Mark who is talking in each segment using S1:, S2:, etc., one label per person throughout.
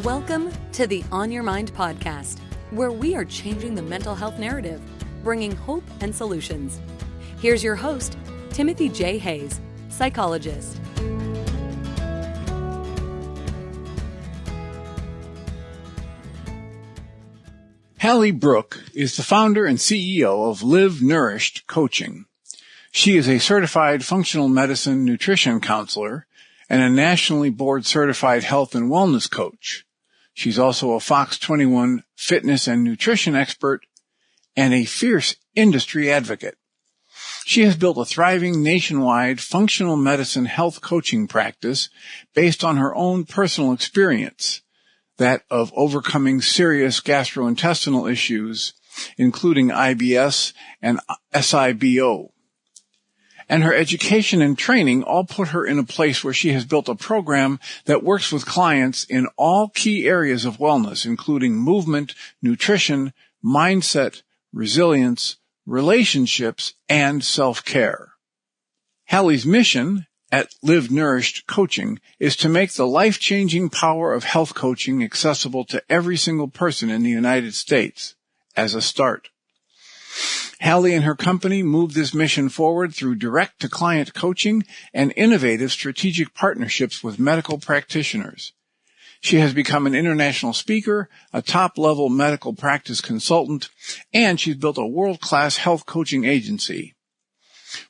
S1: Welcome to the On Your Mind podcast, where we are changing the mental health narrative, bringing hope and solutions. Here's your host, Timothy J. Hayes, psychologist.
S2: Hally Brooke is the founder and CEO of Nourished Coaching. She is a certified functional medicine nutrition counselor and a nationally board-certified health and wellness coach. She's also a Fox 21 fitness and nutrition expert and a fierce industry advocate. She has built a thriving nationwide functional medicine health coaching practice based on her own personal experience, that of overcoming serious gastrointestinal issues, including IBS and SIBO. And her education and training all put her in a place where she has built a program that works with clients in all key areas of wellness, including movement, nutrition, mindset, resilience, relationships, and self-care. Hally's mission at Nourished Coaching is to make the life-changing power of health coaching accessible to every single person in the United States as a start. Hally and her company move this mission forward through direct-to-client coaching and innovative strategic partnerships with medical practitioners. She has become an international speaker, a top-level medical practice consultant, and she's built a world-class health coaching agency.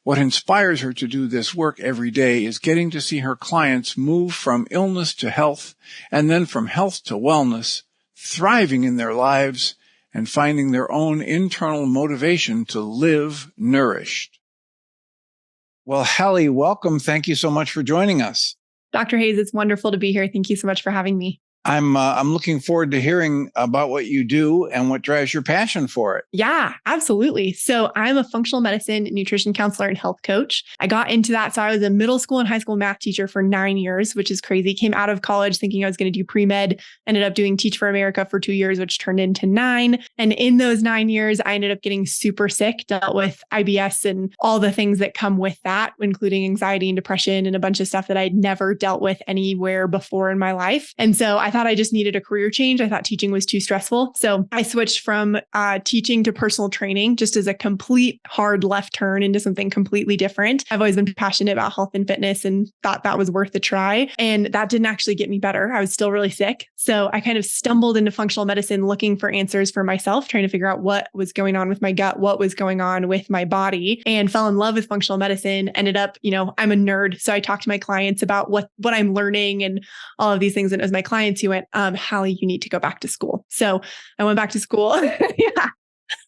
S2: What inspires her to do this work every day is getting to see her clients move from illness to health and then from health to wellness, thriving in their lives and finding their own internal motivation to live nourished. Well, Hally, welcome. Thank you so much for joining us.
S3: Dr. Hayes, it's wonderful to be here. Thank you so much for having me.
S2: I'm looking forward to hearing about what you do and what drives your passion for it.
S3: Yeah, absolutely. So I'm a functional medicine, nutrition counselor, and health coach. I got into that. So I was a middle school and high school math teacher for 9 years, which is crazy. Came out of college thinking I was going to do pre-med, ended up doing Teach for America for 2 years, which turned into 9. And in those 9 years, I ended up getting super sick, dealt with IBS and all the things that come with that, including anxiety and depression and a bunch of stuff that I'd never dealt with anywhere before in my life. And so I thought I just needed a career change. I thought teaching was too stressful. So I switched from teaching to personal training, just as a complete hard left turn into something completely different. I've always been passionate about health and fitness and thought that was worth a try. And that didn't actually get me better. I was still really sick. So I kind of stumbled into functional medicine looking for answers for myself, trying to figure out what was going on with my gut, what was going on with my body, and fell in love with functional medicine. Ended up, I'm a nerd. So I talked to my clients about what I'm learning and all of these things. And it was my clients who went, Hally, you need to go back to school. So I went back to school. Yeah.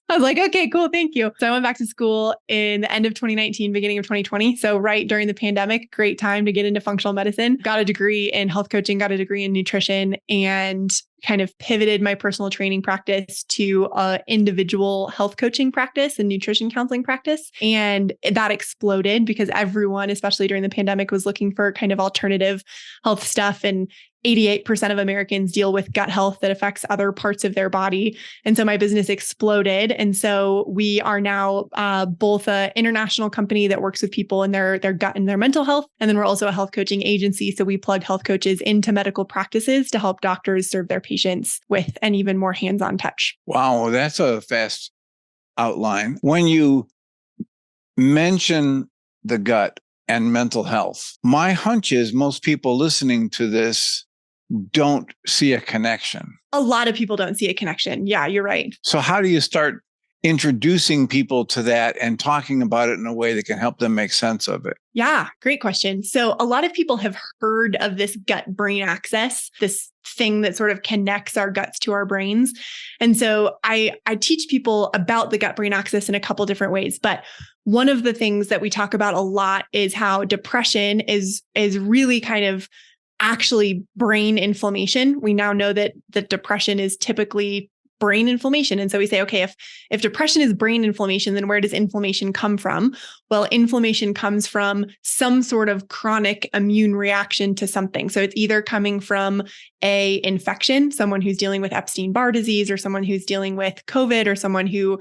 S3: I was like, okay, cool. Thank you. So I went back to school in the end of 2019, beginning of 2020. So right during the pandemic, great time to get into functional medicine, got a degree in health coaching, got a degree in nutrition, and kind of pivoted my personal training practice to an individual health coaching practice and nutrition counseling practice. And that exploded because everyone, especially during the pandemic, was looking for kind of alternative health stuff. And 88% of Americans deal with gut health that affects other parts of their body. And so my business exploded. And so we are now both an international company that works with people in their gut and their mental health. And then we're also a health coaching agency. So we plug health coaches into medical practices to help doctors serve their patients with an even more hands-on touch.
S2: Wow, that's a fast outline. When you mention the gut and mental health, my hunch is most people listening to this don't see a connection.
S3: A lot of people don't see a connection. Yeah, you're right.
S2: So how do you start introducing people to that and talking about it in a way that can help them make sense of it?
S3: Yeah, great question. So a lot of people have heard of this gut-brain axis, this thing that sort of connects our guts to our brains. And so I teach people about the gut-brain axis in a couple different ways. But one of the things that we talk about a lot is how depression is really kind of actually brain inflammation. We now know that depression is typically brain inflammation. And so we say, okay, if depression is brain inflammation, then where does inflammation come from? Well, inflammation comes from some sort of chronic immune reaction to something. So it's either coming from a infection, someone who's dealing with Epstein-Barr disease, or someone who's dealing with COVID, or someone who,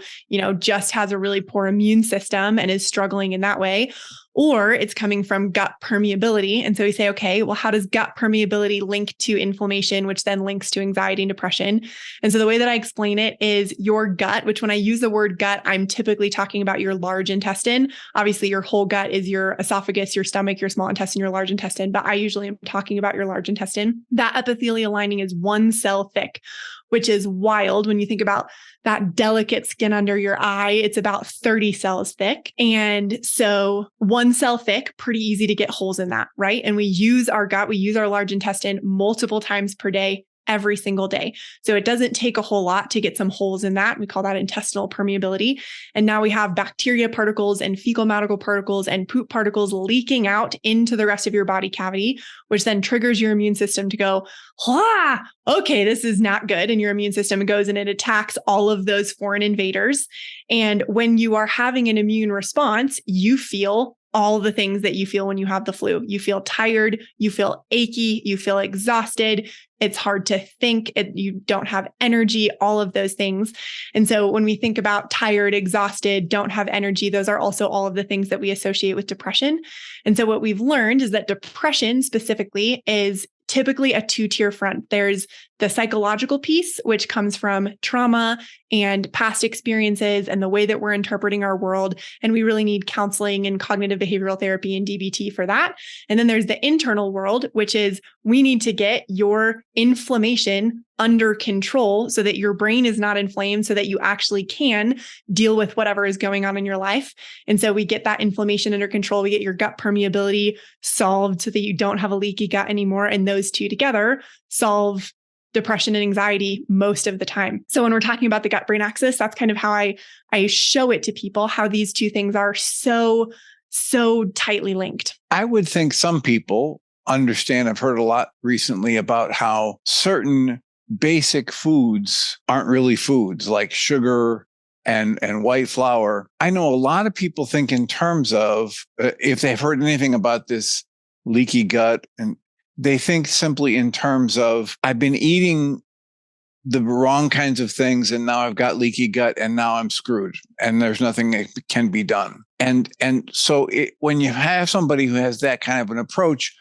S3: just has a really poor immune system and is struggling in that way. Or it's coming from gut permeability. And so we say, okay, well, how does gut permeability link to inflammation, which then links to anxiety and depression? And so the way that I explain it is your gut, which when I use the word gut, I'm typically talking about your large intestine. Obviously, your whole gut is your esophagus, your stomach, your small intestine, your large intestine, but I usually am talking about your large intestine. That epithelial lining is 1 cell thick, which is wild when you think about that delicate skin under your eye. It's about 30 cells thick. And so 1 cell thick, pretty easy to get holes in that, right? And we use our gut, we use our large intestine multiple times per day, every single day. So it doesn't take a whole lot to get some holes in that. We call that intestinal permeability. And now we have bacteria particles and fecal matter particles and poop particles leaking out into the rest of your body cavity, which then triggers your immune system to go, okay, this is not good. And your immune system goes and it attacks all of those foreign invaders. And when you are having an immune response, you feel all the things that you feel when you have the flu. You feel tired, you feel achy, you feel exhausted. It's hard to think, you don't have energy, all of those things. And so when we think about tired, exhausted, don't have energy, those are also all of the things that we associate with depression. And so what we've learned is that depression specifically is typically a 2-tier front. There's the psychological piece, which comes from trauma and past experiences and the way that we're interpreting our world. And we really need counseling and cognitive behavioral therapy and DBT for that. And then there's the internal world, which is we need to get your inflammation under control so that your brain is not inflamed, so that you actually can deal with whatever is going on in your life. And so we get that inflammation under control. We get your gut permeability solved so that you don't have a leaky gut anymore. And those two together solve depression and anxiety most of the time. So when we're talking about the gut-brain axis, that's kind of how I show it to people, how these two things are so tightly linked.
S2: I would think some people understand. I've heard a lot recently about how certain basic foods aren't really foods, like sugar and white flour. I know a lot of people think in terms of, if they've heard anything about this leaky gut, and they think simply in terms of, I've been eating the wrong kinds of things and now I've got leaky gut and now I'm screwed and there's nothing that can be done. And so when you have somebody who has that kind of an approach,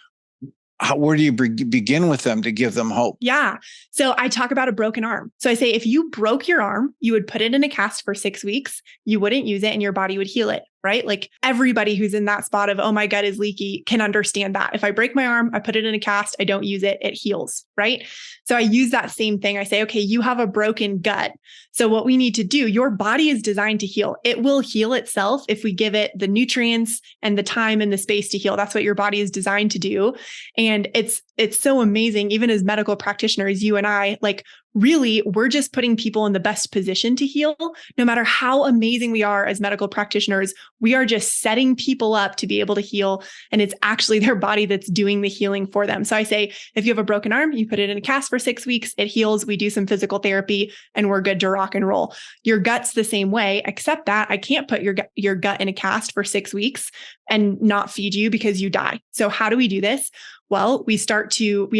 S2: where do you begin with them to give them hope?
S3: Yeah. So I talk about a broken arm. So I say, if you broke your arm, you would put it in a cast for 6 weeks, you wouldn't use it and your body would heal it, right? Like everybody who's in that spot of, oh, my gut is leaky can understand that. If I break my arm, I put it in a cast, I don't use it, it heals, right? So I use that same thing. I say, okay, you have a broken gut. So what we need to do, your body is designed to heal. It will heal itself if we give it the nutrients and the time and the space to heal. That's what your body is designed to do. And it's so amazing, even as medical practitioners, you and I, like, really, we're just putting people in the best position to heal. No matter how amazing we are as medical practitioners, we are just setting people up to be able to heal. And it's actually their body that's doing the healing for them. So I say, if you have a broken arm, you put it in a cast for 6 weeks, it heals, we do some physical therapy, and we're good to rock and roll. Your gut's the same way, except that I can't put your gut in a cast for 6 weeks and not feed you because you die. So how do we do this? Well, we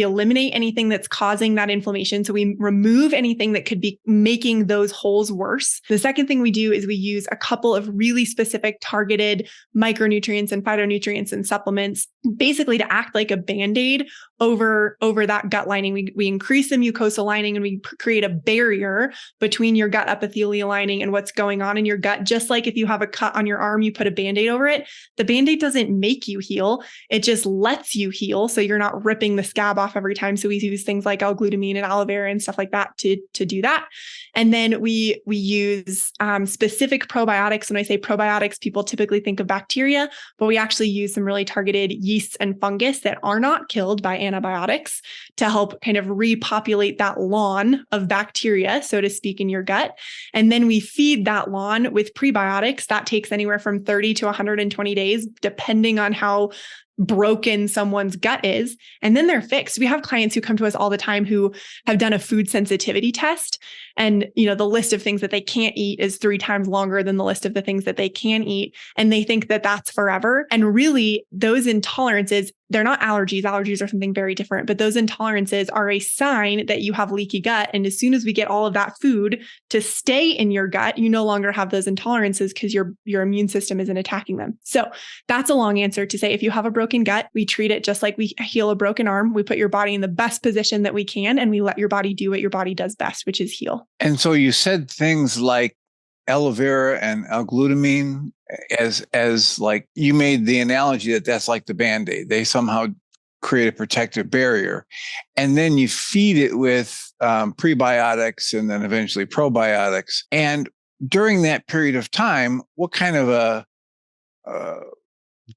S3: eliminate anything that's causing that inflammation. So we remove anything that could be making those holes worse. The second thing we do is we use a couple of really specific targeted micronutrients and phytonutrients and supplements, basically to act like a Band-Aid over that gut lining. We increase the mucosal lining and we create a barrier between your gut epithelial lining and what's going on in your gut. Just like if you have a cut on your arm, you put a Band-Aid over it. The Band-Aid doesn't make you heal. It just lets you heal. So you're not ripping the scab off every time. So we use things like L-glutamine and aloe vera and stuff like that to do that. And then we use specific probiotics. When I say probiotics, people typically think of bacteria, but we actually use some really targeted yeasts and fungus that are not killed by antibiotics to help kind of repopulate that lawn of bacteria, so to speak, in your gut. And then we feed that lawn with prebiotics. That takes anywhere from 30 to 120 days, depending on how broken someone's gut is, and then they're fixed. We have clients who come to us all the time who have done a food sensitivity test, and the list of things that they can't eat is 3 times longer than the list of the things that they can eat, and they think that that's forever. And really, those intolerances, they're not allergies. Allergies are something very different, but those intolerances are a sign that you have leaky gut. And as soon as we get all of that food to stay in your gut, you no longer have those intolerances because your immune system isn't attacking them. So that's a long answer to say, if you have a broken gut, we treat it just like we heal a broken arm. We put your body in the best position that we can, and we let your body do what your body does best, which is heal.
S2: And so you said things like aloe vera and L-glutamine as like, you made the analogy that that's like the Band-Aid. They somehow create a protective barrier. And then you feed it with prebiotics and then eventually probiotics. And during that period of time, what kind of a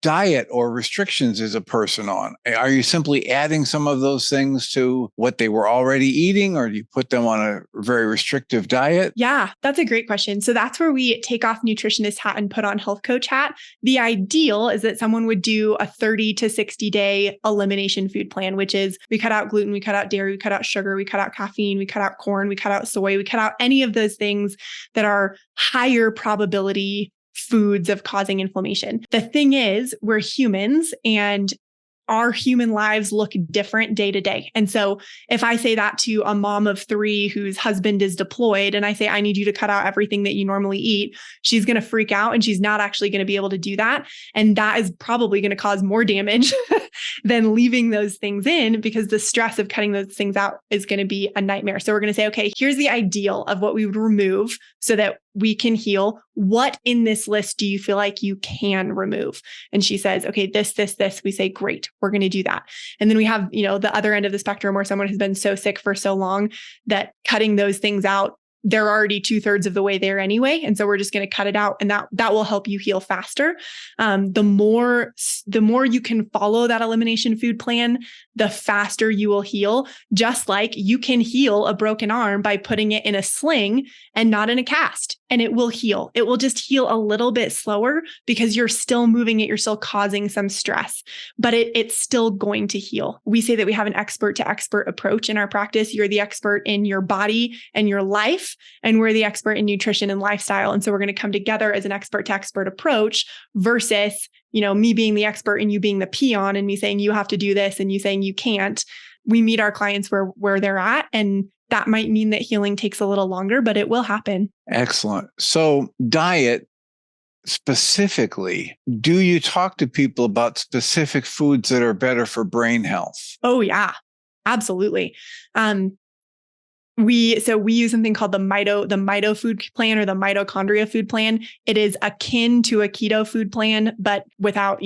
S2: diet or restrictions is a person on? Are you simply adding some of those things to what they were already eating, or do you put them on a very restrictive diet?
S3: Yeah, that's a great question. So that's where we take off nutritionist hat and put on health coach hat. The ideal is that someone would do a 30 to 60 day elimination food plan, which is we cut out gluten, we cut out dairy, we cut out sugar, we cut out caffeine, we cut out corn, we cut out soy, we cut out any of those things that are higher probability foods of causing inflammation. The thing is, we're humans, and our human lives look different day to day. And so if I say that to a mom of 3 whose husband is deployed, and I say, I need you to cut out everything that you normally eat, she's going to freak out, and she's not actually going to be able to do that. And that is probably going to cause more damage than leaving those things in, because the stress of cutting those things out is going to be a nightmare. So we're going to say, okay, here's the ideal of what we would remove so that we can heal. What in this list do you feel like you can remove? And she says, okay, this. We say, great, we're going to do that. And then we have, the other end of the spectrum where someone has been so sick for so long that cutting those things out, they're already 2/3 of the way there anyway. And so we're just going to cut it out, and that will help you heal faster. The more you can follow that elimination food plan, the faster you will heal. Just like you can heal a broken arm by putting it in a sling and not in a cast, and it will heal. It will just heal a little bit slower because you're still moving it. You're still causing some stress, but it's still going to heal. We say that we have an expert to expert approach in our practice. You're the expert in your body and your life, and we're the expert in nutrition and lifestyle. And so we're going to come together as an expert to expert approach versus, me being the expert and you being the peon, and me saying you have to do this and you saying you can't. We meet our clients where they're at, and that might mean that healing takes a little longer, but it will happen.
S2: Excellent. So diet specifically, do you talk to people about specific foods that are better for brain health?
S3: Oh yeah, absolutely. We use something called the Mito Food Plan, or the Mitochondria Food Plan. It is akin to a keto food plan, but without,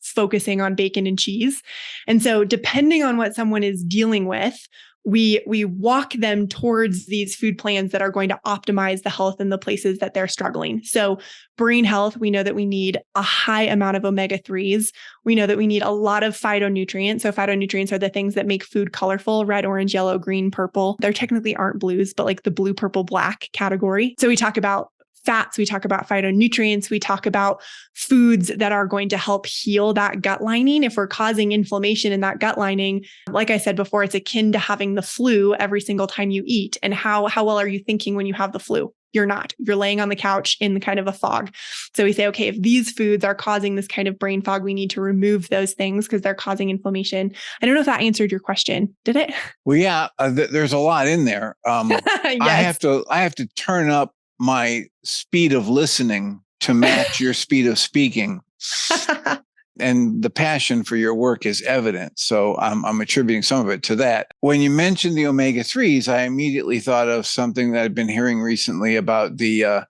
S3: focusing on bacon and cheese. And so depending on what someone is dealing with, we walk them towards these food plans that are going to optimize the health in the places that they're struggling. So brain health, we know that we need a high amount of omega-3s. We know that we need a lot of phytonutrients. So phytonutrients are the things that make food colorful: red, orange, yellow, green, purple. There technically aren't blues, but like the blue, purple, black category. So we talk about fats, we talk about phytonutrients, we talk about foods that are going to help heal that gut lining. If we're causing inflammation in that gut lining, like I said before, it's akin to having the flu every single time you eat. And how well are you thinking when you have the flu? You're not. You're laying on the couch in kind of a fog. So we say, okay, if these foods are causing this kind of brain fog, we need to remove those things because they're causing inflammation. I don't know if that answered your question. Did it?
S2: Well, yeah, there's a lot in there.
S3: Yes.
S2: I have to turn up my speed of listening to match your speed of speaking. And the passion for your work is evident. So I'm attributing some of it to that. When you mentioned the omega-3s, I immediately thought of something that I've been hearing recently about the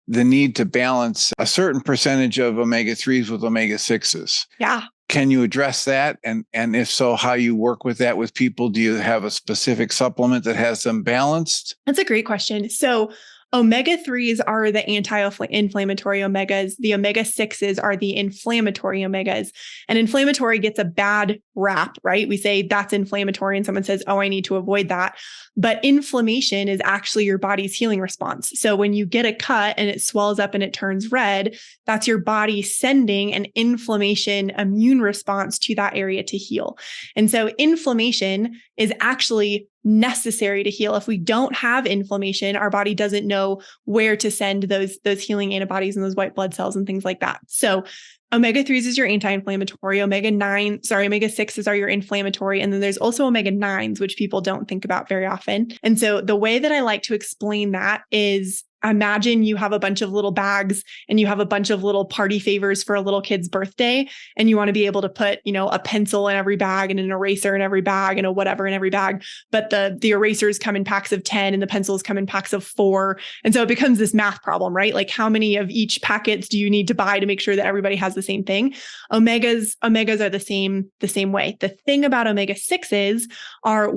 S2: need to balance a certain percentage of omega-3s with omega-6s.
S3: Yeah.
S2: Can you address that? And if so, how you work with that with people? Do you have a specific supplement that has them balanced?
S3: That's a great question. So Omega-3s are the anti-inflammatory omegas. The omega-6s are the inflammatory omegas. And inflammatory gets a bad rap, right? We say that's inflammatory and someone says, oh, I need to avoid that. But inflammation is actually your body's healing response. So when you get a cut and it swells up and it turns red, that's your body sending an inflammation immune response to that area to heal. And so inflammation is actually necessary to heal. If we don't have inflammation, our body doesn't know where to send those healing antibodies and those white blood cells and things like that. So omega-3s is your anti-inflammatory, omega-6s are your inflammatory. And then there's also omega-9s, which people don't think about very often. And so the way that I like to explain that is, imagine you have a bunch of little bags and you have a bunch of little party favors for a little kid's birthday. And you want to be able to put, a pencil in every bag and an eraser in every bag and a whatever in every bag. But the erasers come in packs of 10 and the pencils come in packs of 4. And so it becomes this math problem, right? Like how many of each packets do you need to buy to make sure that everybody has the same thing? Omegas are the same way. The thing about omega-6s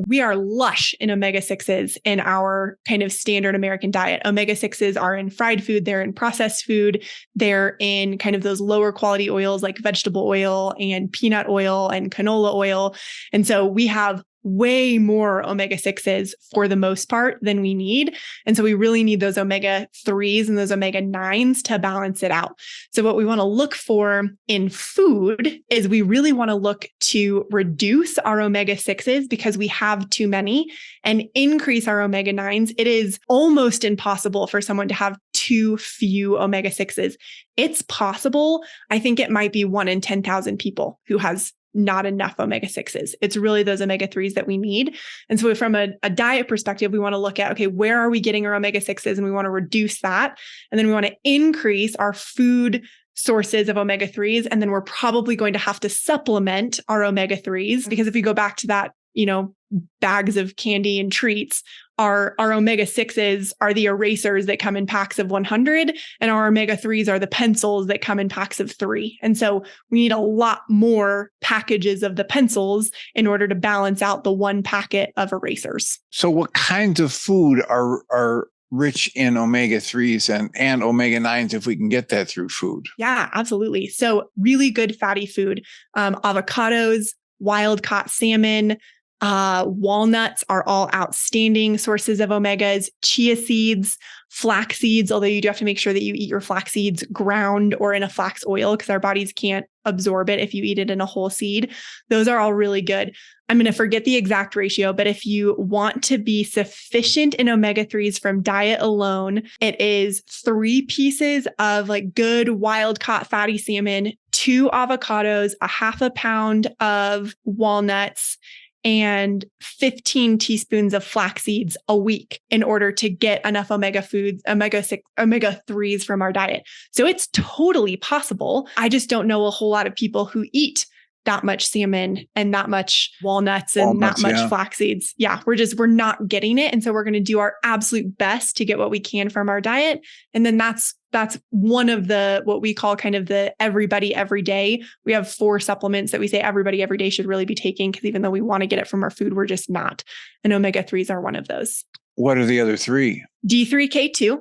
S3: we are lush in omega-6s in our kind of standard American diet. Omega-6s are in fried food, they're in processed food, they're in kind of those lower quality oils like vegetable oil and peanut oil and canola oil. And so we have way more omega-6s for the most part than we need. And so we really need those omega-3s and those omega-9s to balance it out. So what we want to look for in food is we really want to look to reduce our omega-6s because we have too many and increase our omega-9s. It is almost impossible for someone to have too few omega-6s. It's possible. I think it might be 1 in 10,000 people who has not enough omega-6s. It's really those omega-3s that we need. And so from a diet perspective, we want to look at, okay, where are we getting our omega-6s? And we want to reduce that. And then we want to increase our food sources of omega-3s. And then we're probably going to have to supplement our omega-3s because if we go back to that, bags of candy and treats, our omega-6s are the erasers that come in packs of 100 and our omega-3s are the pencils that come in packs of 3. And so we need a lot more packages of the pencils in order to balance out the one packet of erasers.
S2: So what kinds of food are rich in omega-3s and omega-9s if we can get that through food?
S3: Yeah, absolutely. So really good fatty food, avocados, wild-caught salmon, walnuts are all outstanding sources of omegas, chia seeds, flax seeds, although you do have to make sure that you eat your flax seeds ground or in a flax oil because our bodies can't absorb it if you eat it in a whole seed. Those are all really good. I'm going to forget the exact ratio, but if you want to be sufficient in omega-3s from diet alone, it is 3 pieces of like good wild-caught fatty salmon, 2 avocados, a half a pound of walnuts, and 15 teaspoons of flax seeds a week in order to get enough omega-3s from our diet. So it's totally possible. I just don't know a whole lot of people who eat that much salmon and that much walnuts and that much flax seeds. Yeah, we're not getting it. And so we're going to do our absolute best to get what we can from our diet. And then that's one of what we call kind of the everybody every day. We have 4 supplements that we say everybody every day should really be taking because even though we want to get it from our food, we're just not. And omega-3s are one of those.
S2: What are the other 3?
S3: D3K2.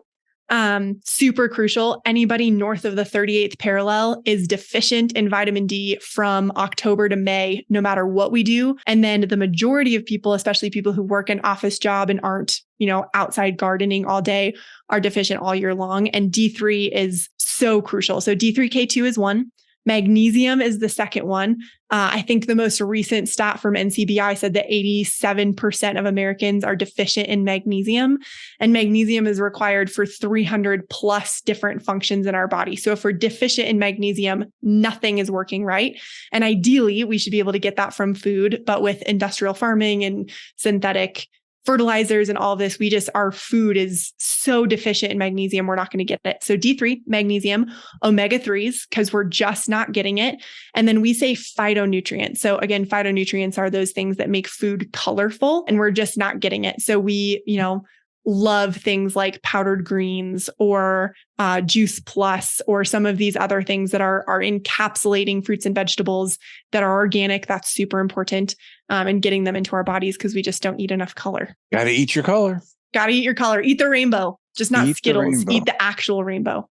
S3: Super crucial. Anybody north of the 38th parallel is deficient in vitamin D from October to May, no matter what we do. And then the majority of people, especially people who work an office job and aren't, outside gardening all day, are deficient all year long. And D3 is so crucial. So D3K2 is one. Magnesium is the second one. I think the most recent stat from NCBI said that 87% of Americans are deficient in magnesium, and magnesium is required for 300 plus different functions in our body. So if we're deficient in magnesium, nothing is working right. And ideally, we should be able to get that from food, but with industrial farming and synthetic fertilizers and all of this, our food is so deficient in magnesium, we're not going to get it. So D3, magnesium, omega-3s, because we're just not getting it. And then we say phytonutrients. So again, phytonutrients are those things that make food colorful and we're just not getting it. So we, love things like powdered greens or Juice Plus or some of these other things that are encapsulating fruits and vegetables that are organic. That's super important. And getting them into our bodies because we just don't eat enough color.
S2: Got to eat your color.
S3: Got to eat your color. Eat the rainbow. just not
S2: Eat the
S3: Skittles,
S2: rainbow.
S3: eat the actual rainbow.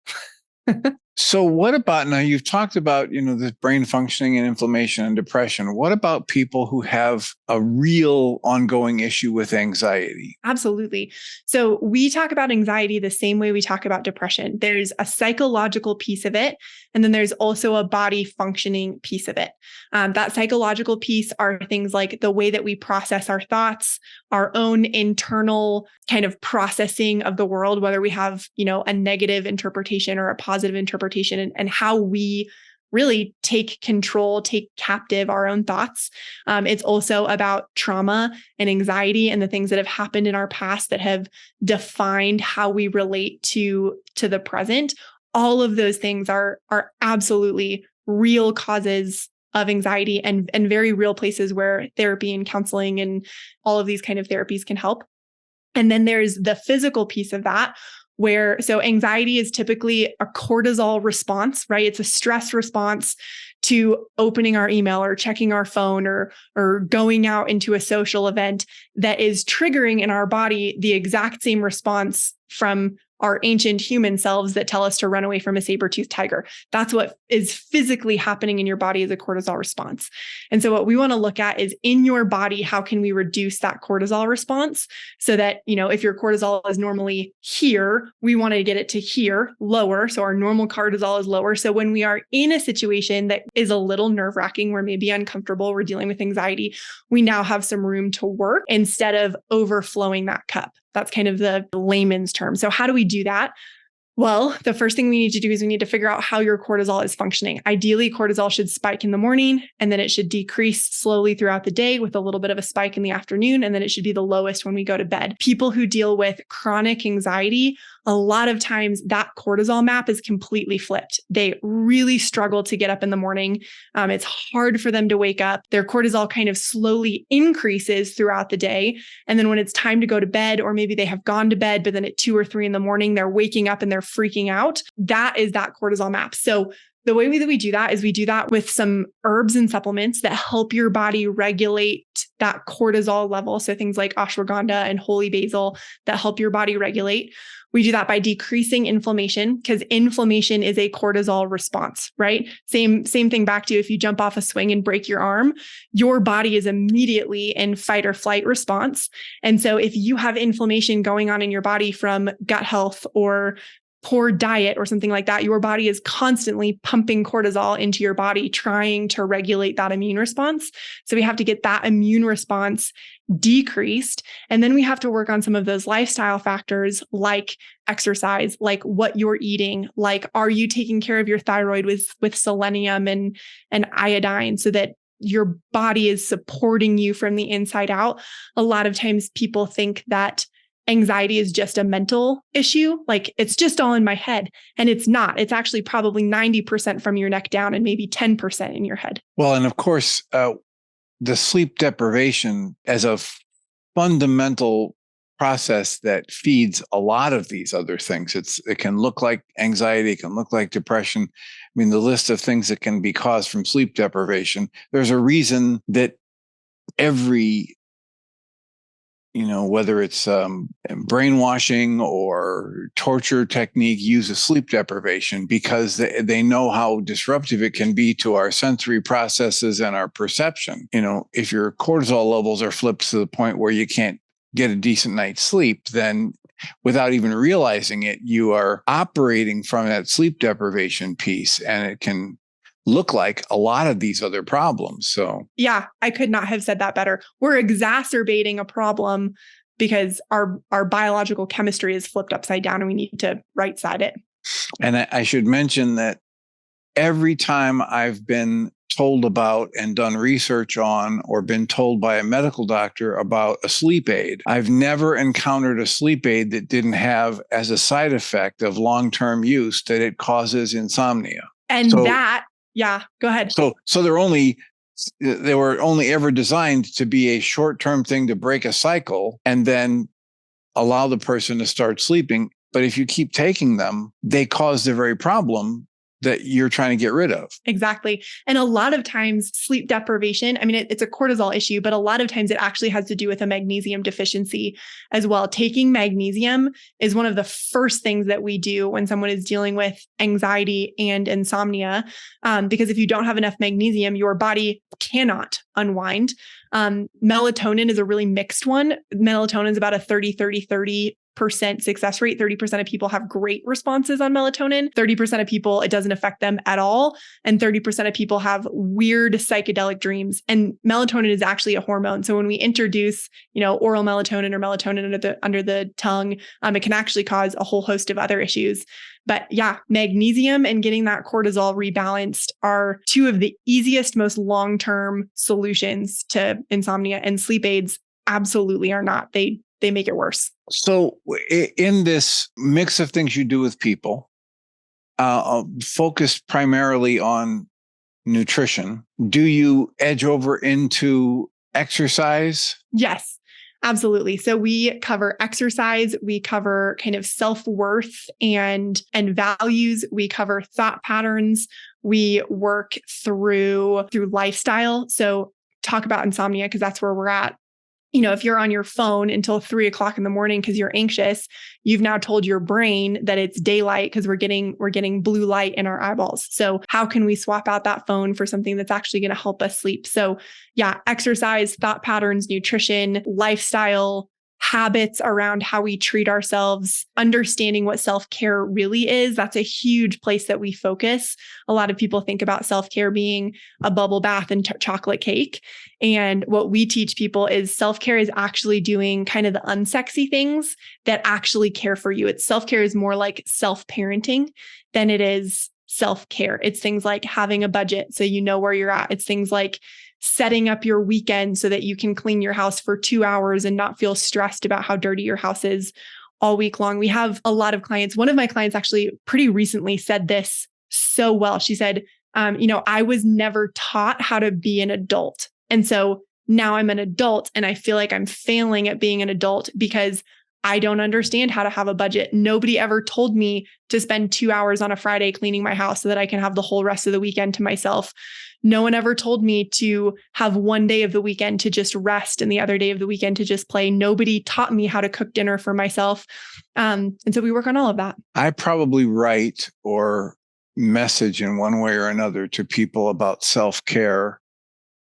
S2: So what about, now you've talked about, the brain functioning and inflammation and depression. What about people who have a real ongoing issue with anxiety?
S3: Absolutely. So we talk about anxiety the same way we talk about depression. There's a psychological piece of it, and then there's also a body functioning piece of it. That psychological piece are things like the way that we process our thoughts, our own internal kind of processing of the world, whether we have, a negative interpretation or a positive interpretation, and how we really take control, take captive our own thoughts. It's also about trauma and anxiety and the things that have happened in our past that have defined how we relate to the present. All of those things are absolutely real causes of anxiety and very real places where therapy and counseling and all of these kind of therapies can help. And then there's the physical piece of that, so anxiety is typically a cortisol response, right? It's a stress response to opening our email or checking our phone or going out into a social event that is triggering in our body the exact same response from our ancient human selves that tell us to run away from a saber-toothed tiger. That's what is physically happening in your body as a cortisol response. And so what we want to look at is in your body, how can we reduce that cortisol response so that, if your cortisol is normally here, we want to get it to here, lower. So our normal cortisol is lower. So when we are in a situation that is a little nerve-wracking, we're maybe uncomfortable, we're dealing with anxiety, we now have some room to work instead of overflowing that cup. That's kind of the layman's term. So how do we do that? Well, the first thing we need to do is we need to figure out how your cortisol is functioning. Ideally, cortisol should spike in the morning, and then it should decrease slowly throughout the day with a little bit of a spike in the afternoon, and then it should be the lowest when we go to bed. People who deal with chronic anxiety, a lot of times that cortisol map is completely flipped. They really struggle to get up in the morning. It's hard for them to wake up. Their cortisol kind of slowly increases throughout the day. And then when it's time to go to bed, or maybe they have gone to bed, but then at 2 or 3 in the morning, they're waking up and they're freaking out. That is that cortisol map. So the way that we do that is we do that with some herbs and supplements that help your body regulate that cortisol level. So things like ashwagandha and holy basil that help your body regulate. We do that by decreasing inflammation, because inflammation is a cortisol response, right? Same thing back to if you jump off a swing and break your arm, your body is immediately in fight or flight response. And so if you have inflammation going on in your body from gut health or poor diet or something like that, your body is constantly pumping cortisol into your body, trying to regulate that immune response. So we have to get that immune response decreased. And then we have to work on some of those lifestyle factors like exercise, like what you're eating, like are you taking care of your thyroid with selenium and iodine so that your body is supporting you from the inside out. A lot of times people think that anxiety is just a mental issue. Like it's just all in my head, and it's not. It's actually probably 90% from your neck down and maybe 10% in your head.
S2: Well, and of course, the sleep deprivation as a fundamental process that feeds a lot of these other things. It can look like anxiety, it can look like depression. I mean, the list of things that can be caused from sleep deprivation. There's a reason that every whether it's brainwashing or torture technique uses sleep deprivation, because they know how disruptive it can be to our sensory processes and our perception. If your cortisol levels are flipped to the point where you can't get a decent night's sleep, then without even realizing it, you are operating from that sleep deprivation piece, and it can look like a lot of these other problems. So
S3: yeah, I could not have said that better. We're exacerbating a problem because our biological chemistry is flipped upside down, and we need to right side it.
S2: And I should mention that every time I've been told about and done research on, or been told by a medical doctor about a sleep aid, I've never encountered a sleep aid that didn't have as a side effect of long-term use that it causes insomnia.
S3: And yeah, go ahead.
S2: So they were only ever designed to be a short-term thing to break a cycle and then allow the person to start sleeping. But if you keep taking them, they cause the very problem that you're trying to get rid of.
S3: Exactly. And a lot of times sleep deprivation, I mean, it's a cortisol issue, but a lot of times it actually has to do with a magnesium deficiency as well. Taking magnesium is one of the first things that we do when someone is dealing with anxiety and insomnia, because if you don't have enough magnesium, your body cannot unwind. Melatonin is a really mixed one. Melatonin is about a 30% success rate. 30% of people have great responses on melatonin. 30% of people, it doesn't affect them at all. And 30% of people have weird psychedelic dreams. And melatonin is actually a hormone. So when we introduce, oral melatonin or melatonin under the tongue, it can actually cause a whole host of other issues. But yeah, magnesium and getting that cortisol rebalanced are two of the easiest, most long-term solutions to insomnia, and sleep aids absolutely are not. They make it worse.
S2: So in this mix of things you do with people, focused primarily on nutrition, do you edge over into exercise?
S3: Yes, absolutely. So we cover exercise, we cover kind of self-worth and values, we cover thought patterns, we work through lifestyle. So talk about insomnia because that's where we're at. If you're on your phone until 3:00 in the morning because you're anxious, you've now told your brain that it's daylight because we're getting blue light in our eyeballs. So how can we swap out that phone for something that's actually going to help us sleep? So yeah, exercise, thought patterns, nutrition, lifestyle, habits around how we treat ourselves, understanding what self-care really is. That's a huge place that we focus. A lot of people think about self-care being a bubble bath and chocolate cake. And what we teach people is self-care is actually doing kind of the unsexy things that actually care for you. Self-care is more like self-parenting than it is self-care. It's things like having a budget so you know where you're at. It's things like setting up your weekend so that you can clean your house for 2 hours and not feel stressed about how dirty your house is all week long. We have a lot of clients. One of my clients actually pretty recently said this so well. She said, I was never taught how to be an adult. And so now I'm an adult and I feel like I'm failing at being an adult because I don't understand how to have a budget. Nobody ever told me to spend 2 hours on a Friday cleaning my house so that I can have the whole rest of the weekend to myself. No one ever told me to have one day of the weekend to just rest and the other day of the weekend to just play. Nobody taught me how to cook dinner for myself. And so we work on all of that.
S2: I probably write or message in one way or another to people about self-care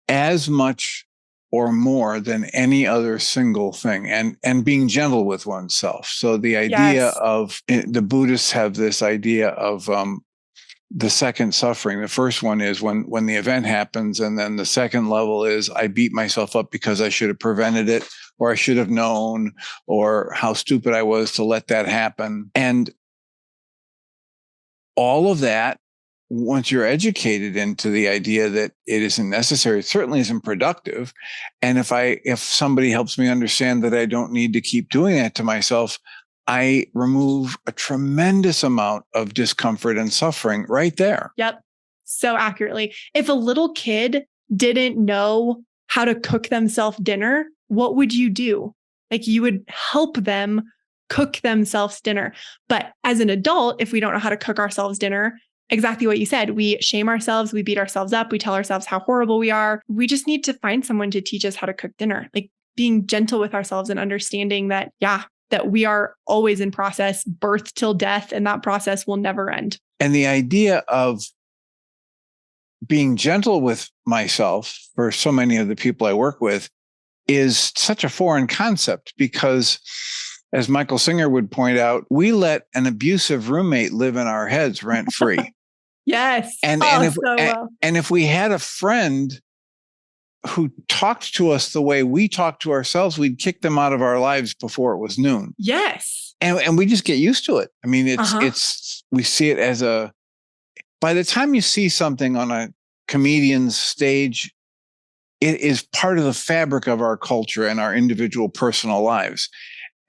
S2: as much or more than any other single thing, and being gentle with oneself. So the idea of the Buddhists have this idea of the second suffering. The first one is when the event happens, and then the second level is I beat myself up because I should have prevented it, or I should have known, or how stupid I was to let that happen. And all of that, once you're educated into the idea that it isn't necessary, it certainly isn't productive. And if somebody helps me understand that I don't need to keep doing that to myself, I remove a tremendous amount of discomfort and suffering right there.
S3: Yep. So accurately. If a little kid didn't know how to cook themselves dinner, what would you do? Like you would help them cook themselves dinner. But as an adult, if we don't know how to cook ourselves dinner, exactly what you said, we shame ourselves, we beat ourselves up, we tell ourselves how horrible we are. We just need to find someone to teach us how to cook dinner, like being gentle with ourselves and understanding that, that we are always in process, birth till death, and that process will never end.
S2: And the idea of being gentle with myself for so many of the people I work with is such a foreign concept because, as Michael Singer would point out, we let an abusive roommate live in our heads rent free.
S3: Yes.
S2: And if we had a friend who talked to us the way we talk to ourselves, we'd kick them out of our lives before it was noon.
S3: Yes.
S2: And we just get used to it. I mean, we see it as by the time you see something on a comedian's stage, it is part of the fabric of our culture and our individual personal lives.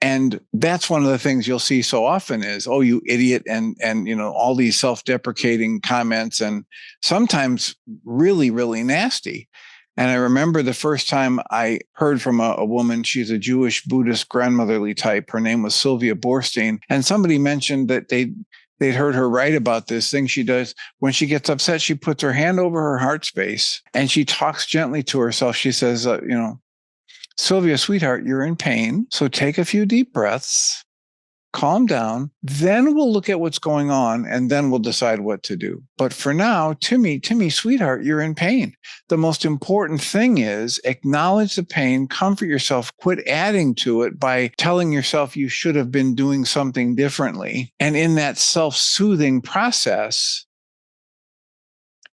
S2: And that's one of the things you'll see so often is, oh, you idiot, and all these self-deprecating comments, and sometimes really, really nasty. And I remember the first time I heard from a woman, she's a Jewish Buddhist grandmotherly type. Her name was Sylvia Borstein. And somebody mentioned that they they'd heard her write about this thing she does. When she gets upset, she puts her hand over her heart space and she talks gently to herself. She says, Sylvia, sweetheart, you're in pain. So take a few deep breaths, calm down. Then we'll look at what's going on and then we'll decide what to do. But for now, Timmy, sweetheart, you're in pain. The most important thing is acknowledge the pain, comfort yourself, quit adding to it by telling yourself you should have been doing something differently. And in that self-soothing process,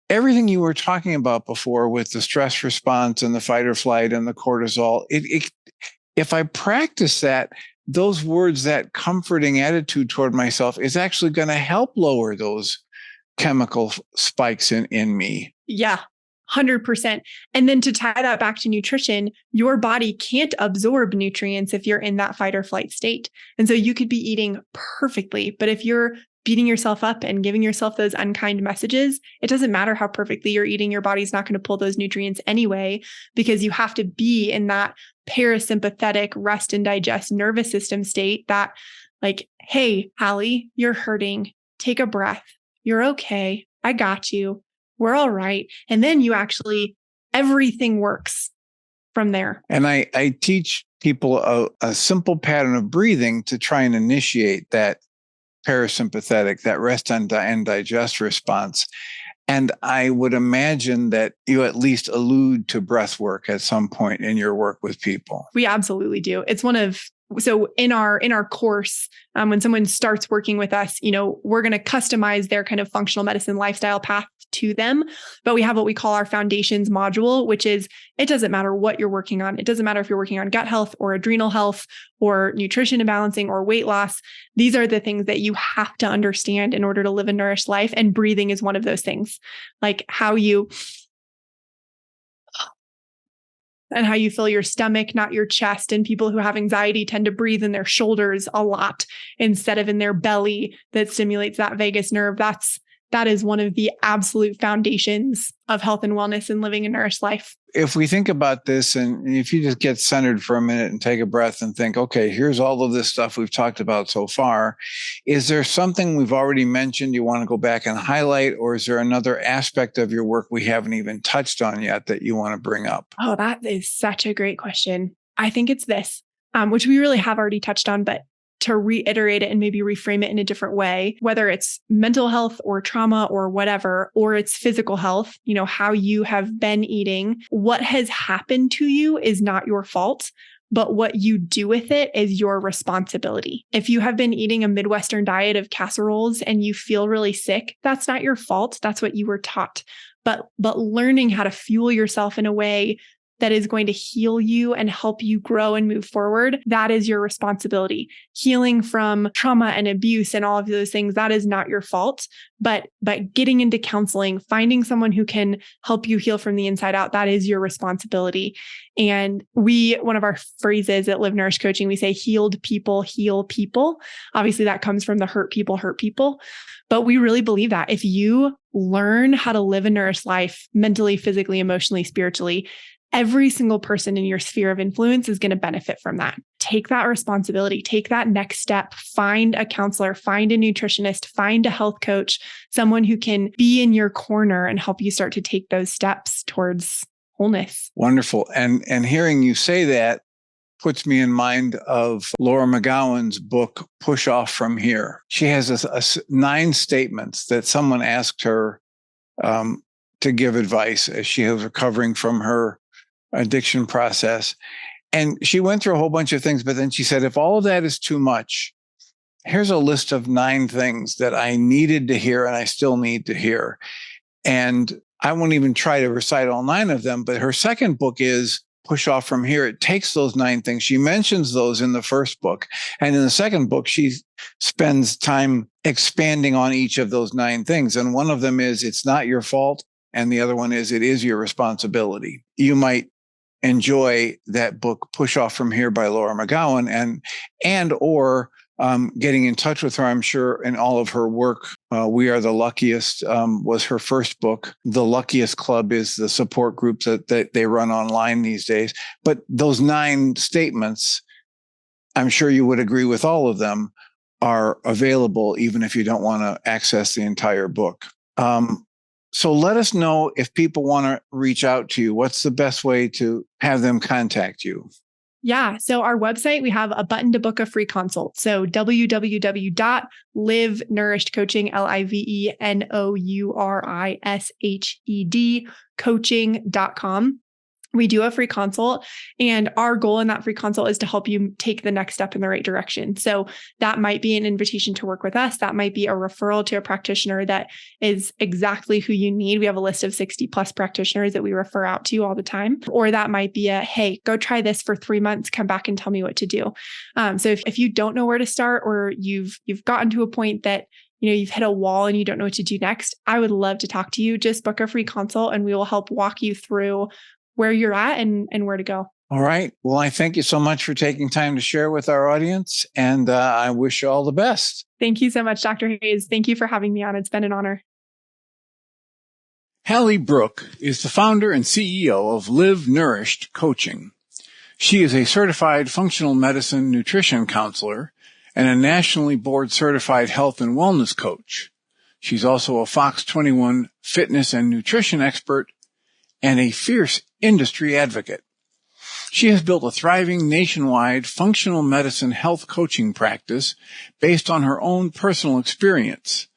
S2: everything you were talking about before with the stress response and the fight or flight and the cortisol, if I practice that, those words, that comforting attitude toward myself is actually going to help lower those chemical spikes in me.
S3: Yeah, 100%. And then to tie that back to nutrition, your body can't absorb nutrients if you're in that fight or flight state. And so you could be eating perfectly, but if you're beating yourself up and giving yourself those unkind messages, it doesn't matter how perfectly you're eating, your body's not going to pull those nutrients anyway, because you have to be in that parasympathetic rest and digest nervous system state that like, hey, Hally, you're hurting. Take a breath. You're okay. I got you. We're all right. And then everything works from there.
S2: And I teach people a simple pattern of breathing to try and initiate that parasympathetic, that rest and digest response. And I would imagine that you at least allude to breath work at some point in your work with people.
S3: We absolutely do. It's so in our course, when someone starts working with us, we're going to customize their kind of functional medicine lifestyle path to them. But we have what we call our foundations module, which is, it doesn't matter what you're working on. It doesn't matter if you're working on gut health or adrenal health or nutrition and balancing or weight loss. These are the things that you have to understand in order to live a nourished life. And breathing is one of those things, like how you fill your stomach, not your chest. And people who have anxiety tend to breathe in their shoulders a lot instead of in their belly. That stimulates that vagus nerve. That is one of the absolute foundations of health and wellness and living a nourished life.
S2: If we think about this, and if you just get centered for a minute and take a breath and think, okay, here's all of this stuff we've talked about so far. Is there something we've already mentioned you want to go back and highlight, or is there another aspect of your work we haven't even touched on yet that you want to bring up?
S3: Oh, that is such a great question. I think it's this, which we really have already touched on, but to reiterate it and maybe reframe it in a different way, whether it's mental health or trauma or whatever, or it's physical health, how you have been eating, what has happened to you is not your fault, but what you do with it is your responsibility. If you have been eating a Midwestern diet of casseroles and you feel really sick, that's not your fault. That's what you were taught. But learning how to fuel yourself in a way that is going to heal you and help you grow and move forward, that is your responsibility. Healing from trauma and abuse and all of those things, that is not your fault. But getting into counseling, finding someone who can help you heal from the inside out, that is your responsibility. And one of our phrases at Live Nourished Coaching, we say healed people heal people. Obviously that comes from the hurt people. But we really believe that if you learn how to live a nourished life, mentally, physically, emotionally, spiritually, every single person in your sphere of influence is going to benefit from that. Take that responsibility, take that next step, find a counselor, find a nutritionist, find a health coach, someone who can be in your corner and help you start to take those steps towards wholeness.
S2: Wonderful. And hearing you say that puts me in mind of Laura McGowan's book, Push Off From Here. She has 9 statements that someone asked her to give advice as she was recovering from her addiction process. And she went through a whole bunch of things, but then she said, if all of that is too much, here's a list of 9 things that I needed to hear and I still need to hear. And I won't even try to recite all 9 of them, but her second book is Push Off From Here. It takes those 9 things. She mentions those in the first book. And in the second book, she spends time expanding on each of those 9 things. And one of them is, it's not your fault. And the other one is, it is your responsibility. You might enjoy that book, Push Off From Here by Laura McGowan, or getting in touch with her. I'm sure in all of her work, We Are the Luckiest was her first book. The Luckiest Club is the support group that they run online these days. But those 9 statements, I'm sure you would agree with all of them, are available, even if you don't want to access the entire book. So let us know if people want to reach out to you. What's the best way to have them contact you?
S3: Yeah. So our website, we have a button to book a free consult. So www.livenourished.coaching, LIVENOURISHED coaching.com. We do a free consult, and our goal in that free consult is to help you take the next step in the right direction. So that might be an invitation to work with us. That might be a referral to a practitioner that is exactly who you need. We have a list of 60 plus practitioners that we refer out to all the time. Or that might be a, hey, go try this for 3 months, come back and tell me what to do. So if you don't know where to start, or you've gotten to a point that you've hit a wall and you don't know what to do next, I would love to talk to you. Just book a free consult and we will help walk you through where you're at and where to go.
S2: All right. Well, I thank you so much for taking time to share with our audience, and I wish you all the best.
S3: Thank you so much, Dr. Hayes. Thank you for having me on. It's been an honor.
S2: Hally Brooke is the founder and CEO of Live Nourished Coaching. She is a certified functional medicine nutrition counselor and a nationally board certified health and wellness coach. She's also a Fox 21 fitness and nutrition expert and a fierce industry advocate. She has built a thriving nationwide functional medicine health coaching practice based on her own personal experience,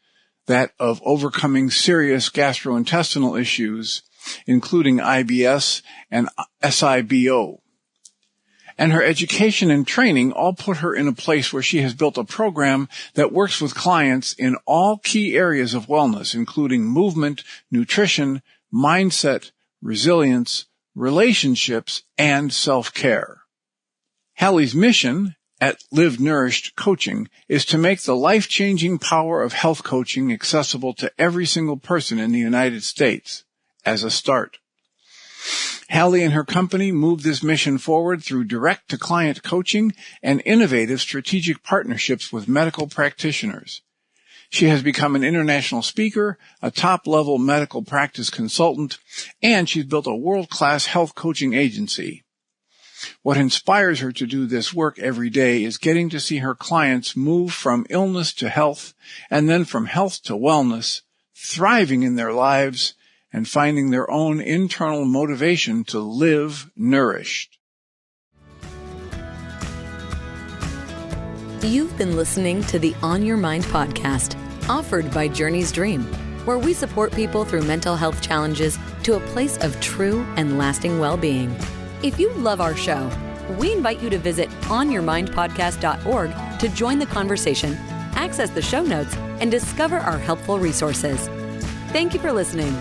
S2: that of overcoming serious gastrointestinal issues, including IBS and SIBO. And her education and training all put her in a place where she has built a program that works with clients in all key areas of wellness, including movement, nutrition, mindset, resilience, relationships, and self-care. Hally's mission at Live Nourished Coaching is to make the life-changing power of health coaching accessible to every single person in the United States as a start. Hally and her company move this mission forward through direct-to-client coaching and innovative strategic partnerships with medical practitioners. She has become an international speaker, a top-level medical practice consultant, and she's built a world-class health coaching agency. What inspires her to do this work every day is getting to see her clients move from illness to health, and then from health to wellness, thriving in their lives, and finding their own internal motivation to live nourished.
S1: You've been listening to the On Your Mind podcast, offered by Journey's Dream, where we support people through mental health challenges to a place of true and lasting well-being. If you love our show, we invite you to visit onyourmindpodcast.org to join the conversation, access the show notes, and discover our helpful resources. Thank you for listening.